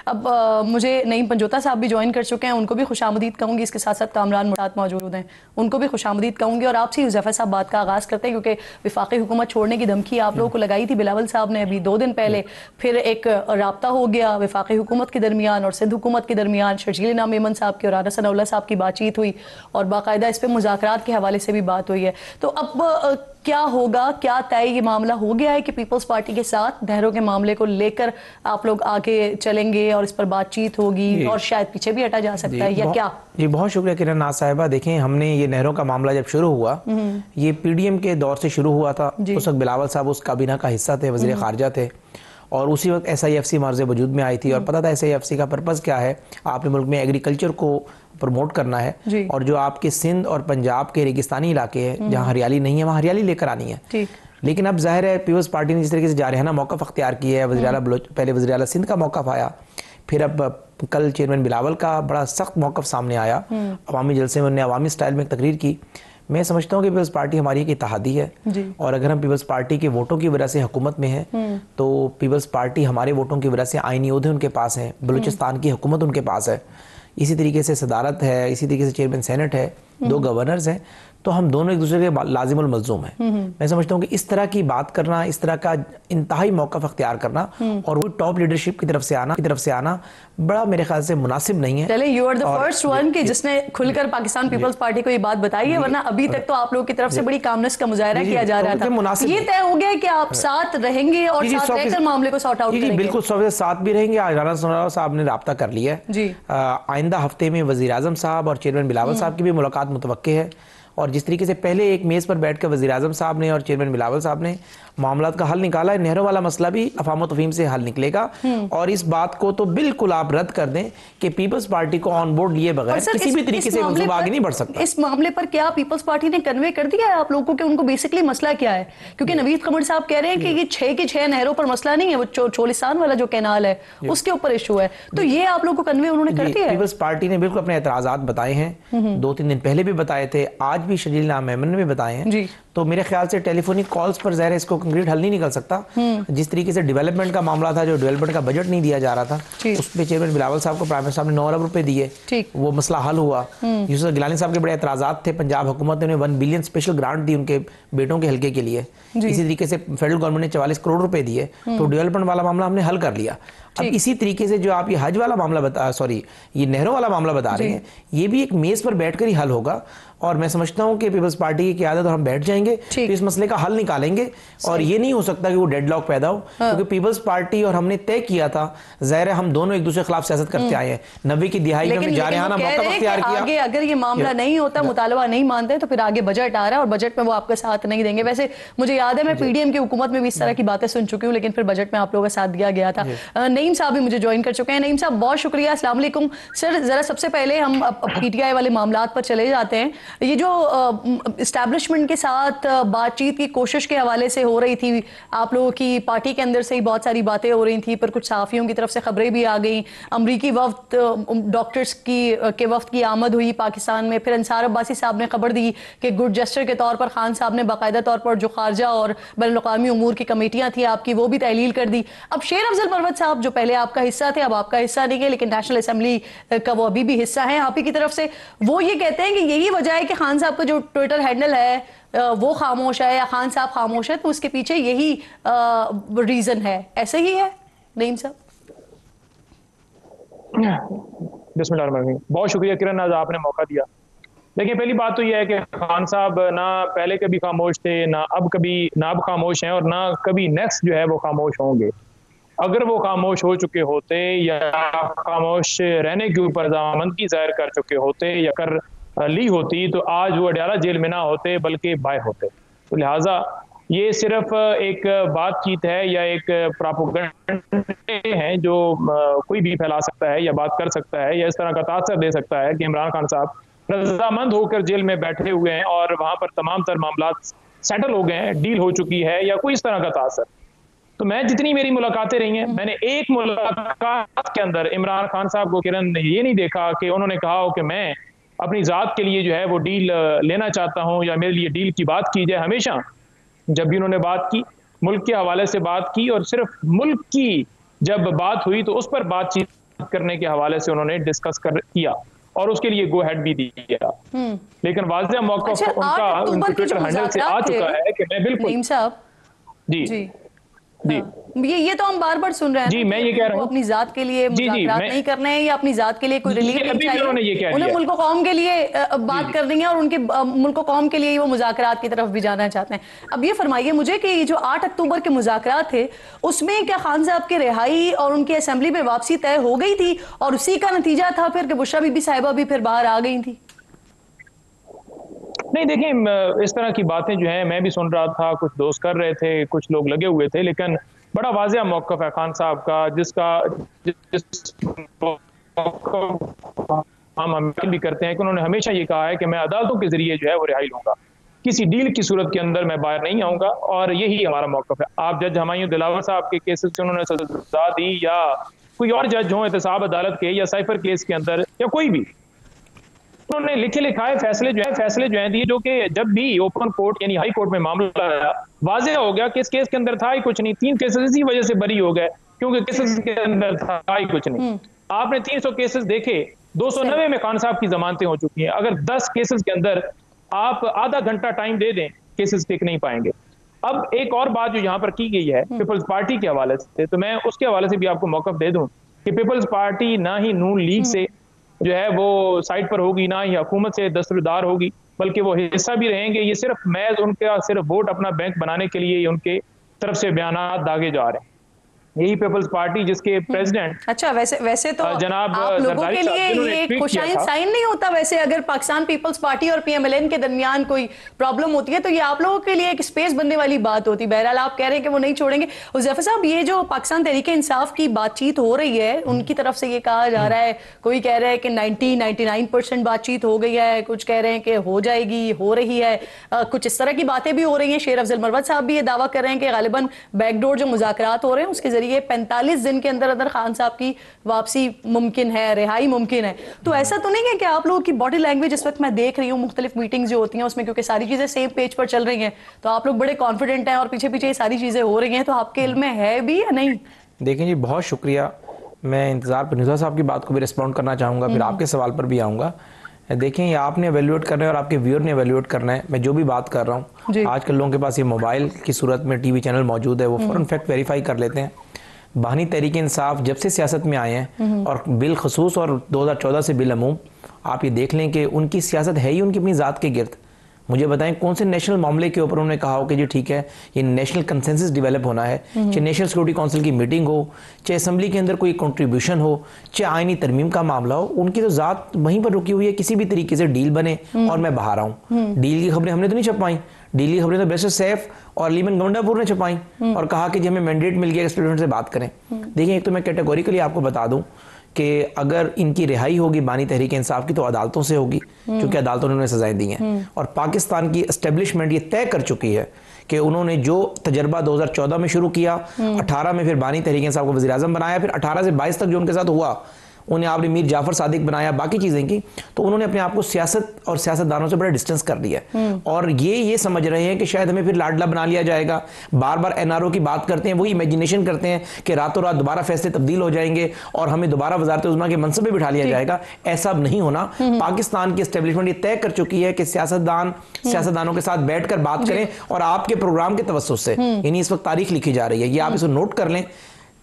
अब मुझे नईम पंजोता साहब भी ज्वाइन कर चुके हैं, उनको भी खुशामदीद कहूंगी। इसके साथ साथ कामरान मुराद मौजूद हैं, उनको भी खुशामदीद कहूंगी। और आपसे यूसुफ साहब बात का आगाज़ करते हैं, क्योंकि वफाकी हुकूमत छोड़ने की धमकी आप लोगों को लगाई थी बिलावल साहब ने अभी 2 दिन पहले। फिर एक राब्ता हो गया वफाकी हुकूमत के दरमियान और सिंध हुकूमत के दरमियान, शर्जील इनाम मेमन साहब की और आना सनाउल्लाह साहब की बातचीत हुई और बाकायदा इस पर मुज़ाकरात के हवाले से भी बात हुई है। तो अब क्या होगा, क्या तय ये मामला हो गया है कि पीपल्स पार्टी के साथ नहरों के मामले को लेकर आप लोग आगे चलेंगे और इस पर बातचीत होगी और शायद पीछे भी हटा जा सकता है, या क्या? जी बहुत शुक्रिया किरण नाज साहिबा। देखें, हमने ये नहरों का मामला जब शुरू हुआ, ये पीडीएम के दौर से शुरू हुआ था। उस वक्त बिलावल साहब उस काबीना का हिस्सा थे, वज़ीर खारजा थे, और उसी वक्त SIFC मर्ज़ वजूद में आई थी और पता था SIFC का पर्पज़ क्या है। आपने मुल्क में एग्रीकल्चर को प्रमोट करना है और जो आपके सिंध और पंजाब के रेगिस्तानी इलाके हैं जहाँ हरियाली नहीं है, वहाँ हरियाली लेकर आनी है। लेकिन अब जाहिर है पीपल्स पार्टी ने जिस तरीके से जारहाना मौक़िफ़ अख्तियार किया है, पहले वज़ीर आला सिंध का मौक़िफ़ आया, फिर अब कल चेयरमैन बिलावल का बड़ा सख्त मौक़िफ़ सामने आया। अवामी जलसे में उन्होंने अवामी स्टाइल में एक तकरीर की। मैं समझता हूँ कि पीपल्स पार्टी हमारी एक इत्तेहादी है और अगर हम पीपल्स पार्टी के वोटों की वजह से हुकूमत में हैं तो पीपल्स पार्टी हमारे वोटों की वजह से आईनी ओहदे उनके पास हैं, बलूचिस्तान की हुकूमत उनके पास है, इसी तरीके से सदारत है, इसी तरीके से चेयरमैन सेनेट है, 2 गवर्नर्स हैं, तो हम दोनों एक दूसरे के लाजिमुल मलज़ूम हैं। मैं समझता हूँ कि इस तरह की बात करना, इस तरह का इंतहाई मौक़िफ़ अख्तियार करना और वो टॉप लीडरशिप की तरफ से आना बड़ा मेरे ख्याल से मुनासिब नहीं है। चले, you are the first one कि जिसने खुलकर पाकिस्तान पीपल्स पार्टी को ये बात बताई है, वरना अभी तक तो आप लोगों की तरफ से बड़ी कामनेस का मुजाहरा किया जा रहा था। ये तय हो गया कि आप साथ रहेंगे और साथ रहकर मामले को सॉर्ट आउट करेंगे? बिल्कुल, साथ भी रहेंगे। आज राना सनाउल्लाह साहब ने राब्ता कर लिया है। आइंदा हफ्ते में वज़ीर आज़म साहब और चेयरमैन बिलावल साहब की भी मुलाकात मुतवक्के है और जिस तरीके से पहले एक मेज़ पर बैठकर वज़ीर आज़म साहब ने और चेयरमैन बिलावल साहब ने मामलात का हल निकाला है, नहरों वाला मसला भी अफ़ाम तफ़हीम से हल निकलेगा। और इस बात को तो बिल्कुल आप रद्द कर दें कि पीपल्स पार्टी को ऑन बोर्ड लिए बगैर किसी भी तरीके से मंसूबा आगे नहीं बढ़ सकता। इस मामले पर क्या पीपल्स पार्टी ने कन्वे कर दिया है आप लोगों को कि उनको बेसिकली मसला क्या है? क्योंकि नवीद कमर साहब कह रहे हैं कि ये 6 की 6 नहरों पर मसला नहीं है, वो चोलिस्तान वाला जो कैनाल है उसके ऊपर इशू है। तो ये आप लोगों को कन्वे उन्होंने कर दिया है? पीपल्स पार्टी ने बिल्कुल अपने एतराज़ात बताए हैं, 2-3 दिन पहले भी बताए थे, आज भी शर्जील इनाम मेमन ने भी बताए हैं। तो मेरे ख्याल से टेलीफोनिक कॉल्स पर ज़ाहिर है इसको कंक्रीट हल नहीं निकल सकता। जिस तरीके से डेवलपमेंट का मामला था, जो डेवलपमेंट का बजट नहीं दिया जा रहा था, उसमें चेयरमैन बिलावल साहब को प्राइम मिनिस्टर साहब ने 9 अरब रुपए दिए, वो मसला हल हुआ। यूसुफ गिलानी साहब के बड़े एतराज़ात थे, पंजाब हुकूमत ने 1 बिलियन स्पेशल ग्रांट दी उनके बेटों के हल्के के लिए। इसी तरीके से फेडरल गवर्नमेंट ने 44 करोड़ रुपए दिए, तो डेवलपमेंट वाला मामला हमने हल कर लिया। अब इसी तरीके से जो आप ये हज वाला मामला ये नहरों वाला मामला बता रहे हैं, ये भी एक मेज पर बैठकर ही हल होगा। और मैं समझता हूं कि पीपल्स पार्टी की क़यादत और हम बैठ जाएंगे तो इस मसले का हल निकालेंगे। और ये नहीं हो सकता कि वो डेडलॉक पैदा हो, क्योंकि पीपल्स पार्टी और हमने तय किया था, ज़ाहिर है हम दोनों एक दूसरे के खिलाफ सियासत करते आए हैं। 90 की दिहाई में जारहाना मौक़िफ़ अख्तियार किया। आगे अगर ये मामला नहीं होता, मुतालबा नहीं मानते, तो फिर आगे बजट आ रहा है और बजट में वो आपका साथ नहीं देंगे। वैसे मुझे याद है मैं पीडीएम की हुकूमत में भी इस तरह की बातें सुन चुकी हूँ, लेकिन फिर बजट में आप लोगों का साथ दिया गया था। नईम साहब भी मुझे ज्वाइन कर चुके हैं। नईम साहब बहुत शुक्रिया, अस्सलाम वालेकुम। सर जरा सबसे पहले हम PTI वाले मामलात पर चले जाते हैं। ये जो इस्टेब्लिशमेंट के साथ बातचीत की कोशिश के हवाले से हो रही थी, आप लोगों की पार्टी के अंदर से ही बहुत सारी बातें हो रही थी, पर कुछ सहाफ़ियों की तरफ से खबरें भी आ गई। अमरीकी वफ्द, डॉक्टर्स के वफ्द की आमद हुई पाकिस्तान में। फिर अंसार अब्बासी साहब ने खबर दी कि गुड जेस्चर के तौर पर खान साहब ने बाकायदा तौर पर जो खारजा और बैनुल-अक़वामी उमूर की कमेटियां थी आपकी, वो भी तहलील कर दी। अब शेर अफजल परवत साहब जो पहले आपका हिस्सा थे, अब आपका हिस्सा नहीं है, लेकिन नेशनल असेंबली का वो अभी भी हिस्सा है आप ही की तरफ से, वो ये कहते हैं कि यही वजह है कि खान साहब का जो ट्विटर हैंडल है वो खामोश है या खान साहब खामोश है, तो उसके पीछे यही रीजन है। ऐसे ही है नईम साहब? बिस्मिल्लाहिर्रहमानिर्रहीम। बहुत शुक्रिया किरण, आज आपने मौका दिया। देखिए, पहली बात तो यह है कि खान साहब ना पहले कभी खामोश थे, ना अब खामोश हैं और ना कभी नेक्स्ट जो है वो खामोश होंगे। अगर वो खामोश हो चुके होते या खामोश रहने के ऊपर रज़ामंदगी जाहिर कर चुके होते या कर ली होती, तो आज वो अडयाला जेल में ना होते बल्कि बाहर होते। तो लिहाजा ये सिर्फ एक बातचीत है या एक प्रोपेगेंडा है जो कोई भी फैला सकता है या बात कर सकता है या इस तरह का तासर दे सकता है कि इमरान खान साहब रजामंद होकर जेल में बैठे हुए हैं और वहां पर तमाम तर मामला सेटल हो गए हैं, डील हो चुकी है, या कोई इस तरह का तासर। तो मैं जितनी मेरी मुलाकातें रही हैं, मैंने एक मुलाकात के अंदर इमरान खान साहब को किरण ने ये नहीं देखा कि उन्होंने कहा हो कि मैं अपनी ज़ात के लिए जो है वो डील लेना चाहता हूँ या मेरे लिए डील की बात की जाए। हमेशा जब भी उन्होंने बात की, मुल्क के हवाले से बात की, और सिर्फ मुल्क की जब बात हुई तो उस पर बातचीत करने के हवाले से उन्होंने डिस्कस किया और उसके लिए गो हेड भी दिया। लेकिन वाज़ेह मौका अच्छा, उनका उनके ट्विटर हैंडल से आ चुका है कि मैं बिल्कुल नईम साहब जी जी जी ये तो हम बार बार सुन रहे हैं जी, मैं ये कह रहा हूँ अपनी जात के लिए मुज़ाकरात नहीं करने हैं या अपनी जात के लिए कोई रिलीफ नहीं चाहिए, उन्हें मुल्क कौम के लिए बात करनी है और उनके मुल्क कौम के लिए वो मुज़ाकरात की तरफ भी जाना चाहते हैं। अब ये फरमाइए मुझे कि ये जो 8 अक्टूबर के मुज़ाकरात थे उसमें क्या खान साहब की रिहाई और उनकी असेंबली में वापसी तय हो गई थी और उसी का नतीजा था फिर कि बुशरा बीबी साहिबा भी फिर बाहर आ गई थी? नहीं, देखिए इस तरह की बातें जो हैं मैं भी सुन रहा था, कुछ दोस्त कर रहे थे, कुछ लोग लगे हुए थे, लेकिन बड़ा वाज़ेह मौक़िफ़ है खान साहब का, हम भी करते हैं कि उन्होंने हमेशा ये कहा है कि मैं अदालतों के जरिए जो है वो रिहाई लूंगा, किसी डील की सूरत के अंदर मैं बाहर नहीं आऊंगा, और यही हमारा मौक़िफ़ है। आप जज हुमायूं दिलावर साहब के केसेस से उन्होंने सजा दी या कोई और जज हो एहतसाब अदालत के या साइफर केस के अंदर या कोई भी, उन्होंने लिखे लिखाए फैसले जो हैं दिए, जो कि जब भी ओपन कोर्ट यानी हाई कोर्ट में मामला आया वाज़ेह हो गया कि इस केस के अंदर था ही कुछ नहीं। 3 केसेस इसी वजह से बरी हो गए क्योंकि केसेस के अंदर था ही कुछ नहीं। आपने 300 केसेस देखे, 290 में खान साहब की जमानतें हो चुकी हैं। अगर 10 केसेस के अंदर आप आधा घंटा टाइम दे दें, केसेस टिक नहीं पाएंगे। अब एक और बात जो यहाँ पर की गई है पीपल्स पार्टी के हवाले से, तो मैं उसके हवाले से भी आपको मौक़िफ़ दे दूं कि पीपल्स पार्टी ना ही नून लीग से जो है वो साइड पर होगी, ना ही हुकूमत से दस्तरदार होगी, बल्कि वो हिस्सा भी रहेंगे। ये सिर्फ महज उनका सिर्फ वोट अपना बैंक बनाने के लिए उनके तरफ से बयानात दागे जा रहे हैं। यही पीपल्स पार्टी जिसके प्रेसिडेंट अच्छा वैसे तो जनाब आप लोगों के लिए ये एक खुशाइन साइन नहीं होता। वैसे अगर पाकिस्तान पीपल्स पार्टी और पीएमएलएन के दरमियान कोई प्रॉब्लम होती है तो ये आप लोगों के लिए एक स्पेस बनने वाली बात होती। बहरहाल आप कह रहे हैं कि वो नहीं छोड़ेंगे। उज़ैफर साहब, ये जो पाकिस्तान तहरीक इंसाफ की बातचीत हो रही है, उनकी तरफ से ये कहा जा रहा है, कोई कह रहा है कि 99% बातचीत हो गई है, कुछ कह रहे हैं कि हो जाएगी, हो रही है, कुछ इस तरह की बातें भी हो रही हैं। शेर अफजल मरवत साहब भी ये दावा कर रहे हैं कि गालिबन बैकडोर जो मुज़ाकरात हो रहे हैं उसके जरिए 45 दिन के अंदर अंदर खान साहब की वापसी मुमकिन है, रिहाई मुमकिन है। तो ऐसा तो नहीं है कि आप लोगों की बॉडी लैंग्वेज इस वक्त मैं देख रही हूँ मुख्तलिफ मीटिंग्स जो होती हैं उसमें, क्योंकि सारी चीजें सेम पेज पर चल रही हैं, तो आप लोग बड़े कॉन्फिडेंट हैं और पीछे पीछे ये सारी चीजें हो रही हैं, तो आपके इल्म में है भी या नहीं? देखें जी, बहुत शुक्रिया। मैं इंतजार पर निज़ार साहब की बात को भी रिस्पॉन्ड करना चाहूँगा, फिर आपके सवाल पर भी आऊँगा। देखें, ये आपने एवेल्यूएट करना है और आपके व्यूअर ने एवेल्यूएट करना है। मैं जो भी बात कर रहा हूँ, आजकल लोगों के पास ये मोबाइल की सूरत में टीवी चैनल मौजूद है, वो फौरन फैक्ट वेरीफाई कर लेते हैं। बानी तहरीक इंसाफ जब से सियासत में आए हैं और बिलखसूस और 2014 से बिलअमूम आप ये देख लें कि उनकी सियासत है ही उनकी अपनी ज़ात के गिर्द। मुझे बताएं कौन से नेशनल मामले के ऊपर उन्होंने कहा हो कि जी ठीक है ये नेशनल कंसेंसस डेवलप होना है, चाहे नेशनल सिक्योरिटी काउंसिल की मीटिंग हो, चाहे असम्बली के अंदर कोई कंट्रीब्यूशन हो, चाहे आईनी तरमीम का मामला हो, उनकी तो ज़ात वहीं पर रुकी हुई है। किसी भी तरीके से डील बने और मैं बाहर आऊँ, डील की खबरें हमने तो नहीं छपाई। डील की खबरें तो बैरिस्टर सैफ और लीमन गवंडापुर ने छपाई और कहा कि जी हमें मैंडेट मिल गया स्टूडेंट से बात करें। देखिए, एक तो मैं कैटेगोरिकली आपको बता दूं कि अगर इनकी रिहाई होगी बानी तहरीक इंसाफ की तो अदालतों से होगी, क्योंकि अदालतों ने उन्हें सजाएं दी हैं और पाकिस्तान की एस्टेब्लिशमेंट ये तय कर चुकी है कि उन्होंने जो तजर्बा 2014 में शुरू किया, 18 में फिर बानी तहरीक इंसाफ को वज़ीर आज़म बनाया, फिर 18 से 22 तक जो उनके साथ हुआ, उन्हें आपने मीर जाफर सादिक बनाया, बाकी चीज़ें की, तो उन्होंने अपने आप को सियासत और सियासतदानों से बड़ा डिस्टेंस कर दिया और ये समझ रहे हैं कि शायद हमें फिर लाडला बना लिया जाएगा। बार बार एनआरओ की बात करते हैं, वही इमेजिनेशन करते हैं कि रातों रात दोबारा फैसले तब्दील हो जाएंगे और हमें दोबारा वज़ारत उज़्मा के मनसब पे बिठा लिया जाएगा। ऐसा अब नहीं होना। पाकिस्तान की एस्टेब्लिशमेंट ये तय कर चुकी है कि सियासतदानों के साथ बैठ कर बात करें और आपके प्रोग्राम के तवस्सुस से, यानी इस वक्त तारीख लिखी जा रही है, ये आप इसको नोट कर लें।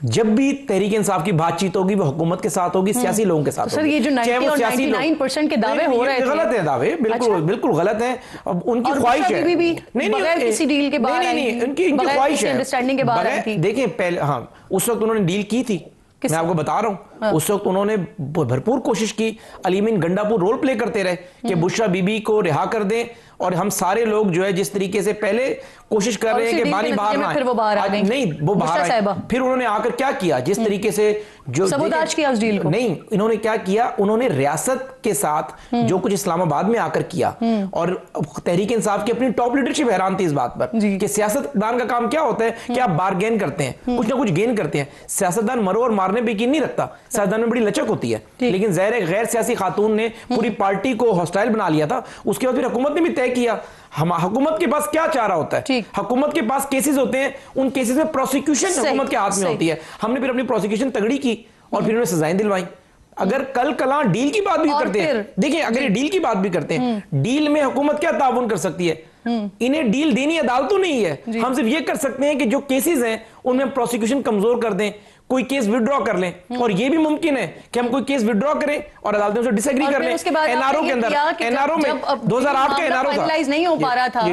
जब भी तहरीक इंसाफ की बातचीत होगी वो हुकूमत के साथ होगी, सियासी लोगों के साथ। तो सर, ये जो 90 और 99% के दावे हो रहे थे, गलत है दावे, बिल्कुल बिल्कुल गलत है। अब उनकी ख्वाहिश है नहीं किसी डील के बाद उनकी ख्वाहिश है अंडरस्टैंडिंग के बाद थी। देखिए पहले, हाँ, उस वक्त उन्होंने डील की थी, मैं आपको बता रहा हूं। उस वक्त उन्होंने भरपूर कोशिश की, अलीमिन गंडापुर रोल प्ले करते रहे कि बुशरा बीबी को रिहा कर दें और हम सारे लोग जो है जिस तरीके से पहले कोशिश कर रहे हैं कि बानी बाहर ना आए, नहीं वो बाहर आए। फिर उन्होंने आकर क्या किया, जिस तरीके से जो सबूताज किया उस डील को, नहीं, इन्होंने क्या किया, उन्होंने रियासत के साथ जो कुछ इस्लामाबाद में आकर किया और तहरीक इंसाफ की अपनी टॉप लीडरशिप हैरान थी इस बात पर कि सियासतदान का काम क्या होता है कि आप बारगेन करते हैं, कुछ ना कुछ गेन करते हैं। सियासतदान मरो और मारने पे यकीन नहीं रखता, सियासतदान में बड़ी लचक होती है, लेकिन गैर सियासी खातून ने पूरी पार्टी को हॉस्टाइल बना लिया था। उसके बाद फिर हुकूमत ने भी तय किया, हम हुकूमत के पास क्या चारा होता है, हुकूमत के पास केसेस होते हैं, उन केसेस में प्रोसिक्यूशन हुकूमत के हाथ में होती है। हमने फिर अपनी प्रोसिक्यूशन तगड़ी की और फिर उन्हें सजाएं दिलवाई। अगर कल कला डील की बात भी करते हैं, देखिए अगर ये डील की बात भी करते हैं, डील में हुकूमत क्या ताउन कर सकती है? इन्हें डील देनी अदालतों नहीं है। हम सिर्फ ये कर सकते हैं कि जो केसेस हैं उनमें प्रोसिक्यूशन कमजोर कर दें, कोई केस विड्रॉ कर लें, और ये भी मुमकिन है कि हम कोई केस विड्रॉ करें और अदालतों से डिसएग्री कर लें। एनआरओ के अंदर, एनआरओ में 2008 का एनआरओ फाइनलाइज नहीं हो पा रहा था,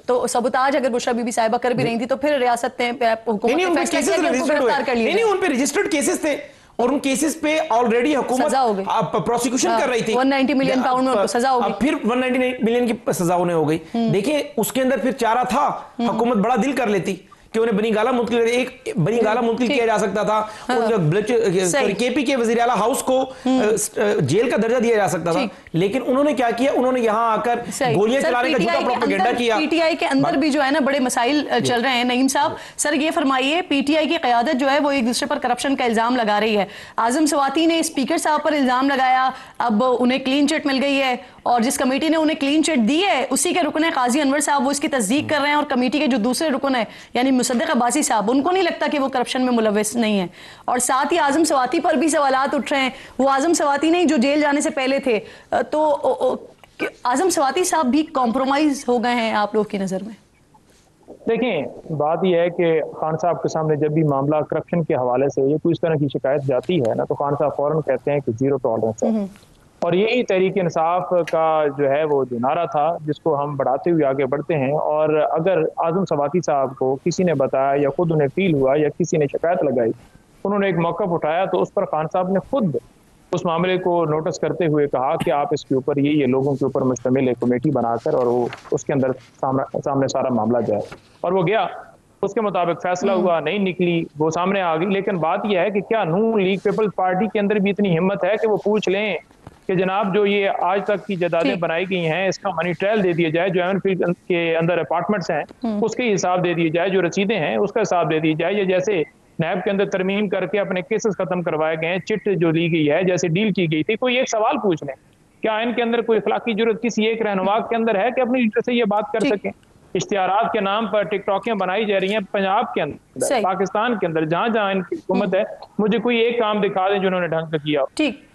तो सबूताज अगर बुशरा बीबी साहिबा कर भी रही थी तो फिर रियासत ने हुकूमत ने फैसला किया कि उनको गिरफ्तार कर लिया। नहीं, उन पे रजिस्टर्ड केसेस थे और उन केसेस पे ऑलरेडी हुकूमत प्रोसिक्यूशन कर रही थी। 190 मिलियन पाउंड में सजा हो गई, फिर 190 मिलियन की सजा उन्हें हो गई। देखिए उसके अंदर फिर चारा था, हुकूमत बड़ा दिल कर लेती कि उन्हें बनी गाला मुंतकिल, एक बनी गाला मुंतकिल किया जा सकता था, केपी के वजीर आला हाउस को जेल का दर्जा दिया जा सकता था, लेकिन उन्होंने क्या किया, उन्होंने यहां आकर गोलियां चलाने का झूठा प्रोपेगेंडा किया। पीटीआई के अंदर भी जो है ना बड़े मसाइल चल रहे हैं। नईम साहब, सर ये फरमाइए, पीटीआई की क़यादत जो है वो एक दूसरे पर करप्शन का इल्जाम लगा रही है। आजम सवाती ने स्पीकर साहब पर इल्जाम लगाया, अब उन्हें क्लीन चिट मिल गई है, और जिस कमेटी ने उन्हें क्लीन चिट दी है उसी के रुकन है काजी अनवर साहब, वो इसकी तस्दीक कर रहे हैं, और कमेटी के जो दूसरे रुकन है यानी मुसद्दिक अब्बासी साहब, उनको नहीं लगता कि वो करप्शन में मुलव्वस नहीं है। और साथ ही आजम सवाती पर भी सवालात उठ रहे हैं, वो आजम सवाती नहीं जो जेल जाने से पहले थे, तो आजम सवाती साहब भी कॉम्प्रोमाइज हो गए हैं आप लोग की नजर में? देखें, बात यह है कि खान साहब के सामने जब भी मामला करप्शन के हवाले से या कोई इस तरह की शिकायत जाती है ना, तो खान साहब फौरन कहते हैं कि जीरो टॉलरेंस है। और यही तहरीक इंसाफ का जो है वो जो नारा था, जिसको हम बढ़ाते हुए आगे बढ़ते हैं। और अगर आजम सवाती साहब को किसी ने बताया या खुद उन्हें फील हुआ या किसी ने शिकायत लगाई, उन्होंने एक मौक़िफ़ उठाया, तो उस पर खान साहब ने खुद उस मामले को नोटिस करते हुए कहा कि आप इसके ऊपर ये लोगों के ऊपर मुश्तमिल एक कमेटी बनाकर और वो उसके अंदर सामने सारा मामला जाए। और वो गया, उसके मुताबिक फैसला हुआ, नहीं निकली, वो सामने आ गई। लेकिन बात यह है कि क्या नून लीग पीपल्स पार्टी के अंदर भी इतनी हिम्मत है कि वो पूछ लें कि जनाब जो ये आज तक की जायदादें बनाई गई हैं इसका मनी ट्रायल दे दिया जाए, जो एमएनफील्ड के अंदर अपार्टमेंट्स हैं उसके हिसाब दे दिए जाए, जो रसीदें हैं उसका हिसाब दे दिया जाए, या जैसे नैब के अंदर तरमीम करके अपने केसेस खत्म करवाए गए हैं, चिट जो ली गई है, जैसे डील की गई थी। कोई एक सवाल पूछ लें, क्या इनके अंदर कोई अखलाकी जरूरत किसी एक रहनुमा के अंदर है कि अपनी लीडर से ये बात कर सकें? इश्तिहारात के नाम पर टिकटॉकें बनाई जा रही हैं पंजाब के अंदर, पाकिस्तान के अंदर, जहां जहां इनकी हुकूमत है। मुझे कोई एक काम दिखा दें जिन्होंने ढंग से किया।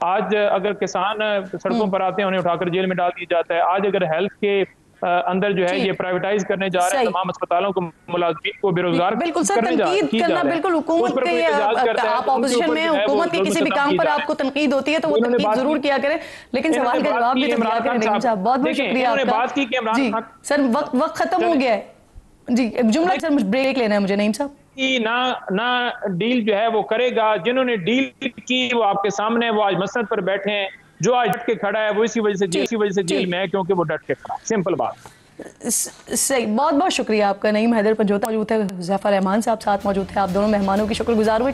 आज अगर किसान सड़कों पर आते हैं उन्हें उठाकर जेल में डाल दिया जाता है। आज अगर हेल्थ के अंदर जो है ये प्राइवेटाइज करने जा रहे हैं, तमाम अस्पतालों को, मुलाजिमीन को बेरोजगार बिल्कुल सर, तनकीद करना बिल्कुल हुकूमत के, आप ऑपोजिशन में, हुकूमत के किसी भी काम पर आपको तनकीद होती है तो वो तनकीद जरूर किया करें, लेकिन सवाल का जवाब भी तो दिया करें। नईम साहब, बहुत बहुत शुक्रिया आपका। जी सर, वक्त खत्म हो गया है जी, जुमला सर ब्रेक लेना है मुझे। नईम साहब, ना डील जो है वो करेगा, जिन्होंने डील की वो आपके सामने, वो आज मसनद पर बैठे हैं, जो आज डट के खड़ा है वो इसी वजह से जेल में है क्योंकि वो डट के खड़ा। सिंपल बात। सही, बहुत बहुत शुक्रिया आपका। नईम हैदर पंजोता मौजूद है, ज़फ़र रहमान साहब साथ मौजूद है, आप दोनों मेहमानों की शुक्रगुजार हुए।